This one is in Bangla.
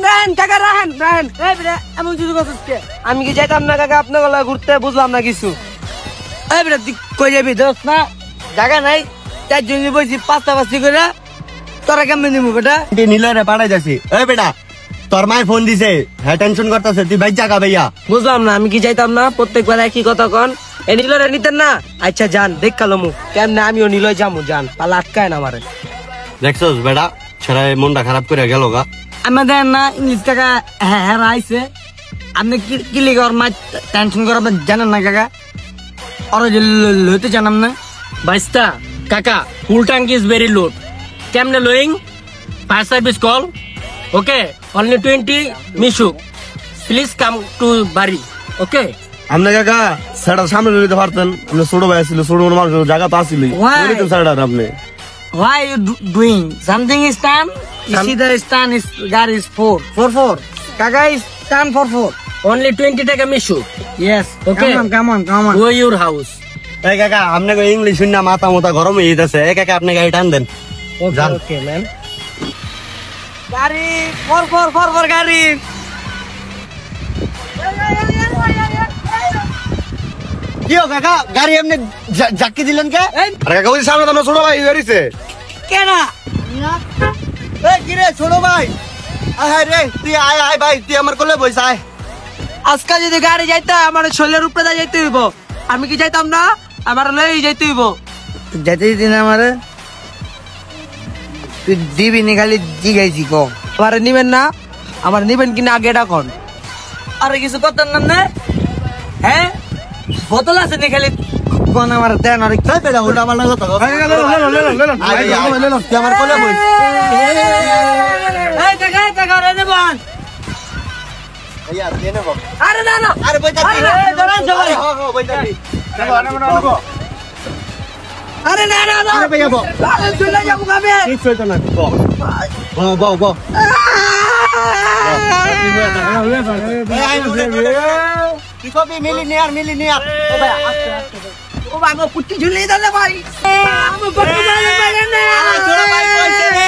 রাহেন কাকা রাহেন রাহেন এই বেটা এমন কিছু করছিস কে? আমি কি যাইতাম না কাকা আপনার গলা ঘুরতে, বুঝলাম না কিছু। এই বেটা তুই কই যাবি দোস্ত? না জায়গা নাই, তার জন্য বলছি পাঁচটা পাঁচটি করে তোরা কেমন নিবো বেটা? নিলরে পাঠাই যাচ্ছি। এই বেটা তোর মায়ের ফোন দিছে, হ্যাঁ টেনশন করতেছে, তুই ভাই জাগা ভাইয়া। বুঝলাম না, আমি কি যাইতাম না? প্রত্যেকবার একই কথা কন। এ নিলরে নিতেন না? আচ্ছা যান দেখ কালমু কেমনে আমিও নিলয় যামু, যান পালা আটকায় না আমারে। দেখছস বেটা ছেড়ে মনটা খারাপ করে গেল গা। আমাদের না ইংলিশ কাকা হ্যাঁ হ্যাঁ আইছে, আপনি কি লিখে ওর মা টেনশন করে আপনি জানেন না কাকা? ওরা যে লইতে জানাম না বাইস্তা কাকা full tank is very load কেমনে লোয়িং fire service call okay only 20 মিশুক প্লিজ কাম টু বাড়ি ওকে আপনি কাকা সেটা সামনে নিতে পারতেন, আপনি ছোট ভাই ছিল, ছোট মানুষ জায়গা তো আসিলই সেটা আপনি। Why you doing something is stand? You see the stand is gar is 4. Kaka is stand for 4. Only 20 টাকা মিশুক Yes. Okay. Come on. Go your house এই কাকা আপনাকে ইংলিশ শুনে মাথা মোতা গরম হয়ে যেতেছে। এই কাকা আপনি গাড়ি টান দেন। যান। ওকে ম্যাম গাড়ি 4 গাড়ি। কিও কাকা গাড়ি এমনি জাক্কি দিলেন কে? আরে কাকা ওই সামনে আমরা ছোট ভাই বেরিয়েছে কেন? এই কি রে ছোট ভাই? আয় রে তুই আয় ভাই, তুই আমার কোলে বইস আয়। আজকে যদি গাড়ি যাইতা আমার শরীরের উপরে যাইতে হইব, আমি কি যাইতাম না? আমার লই যাইতে হইব। যাইতে দিন আমারে তুই দিবি নি, খালি জিগাইছি কো আমারে নিবেন না? আমার নিবেন কিনা আগে এটা কোন। আরে কিছু করতেন না? হ্যাঁ বোতল আছে নি, খালি কোন আমার দেন। আর এই বেটা ওটা আমার লাগতো তুই আমার কোলে বইস। এই টাকা রে দেবন। ভাইয়া দিয়ে নেব। আরে না আরে বইতা দি আরে দাঁড়ান সবাই। হ্যাঁ বইতা দি। আরে না আরে ভাইয়া বল। আরে চলে যাবো কবে? ঠিক হইতো না বল। কি কবি মিলিনিয়ার ও ভাই আস্তে ও বাবা কুটি ঝুলিয়ে দাও ভাই। আমি কত ভালো লাগে না। ছোট ভাই কইছে রে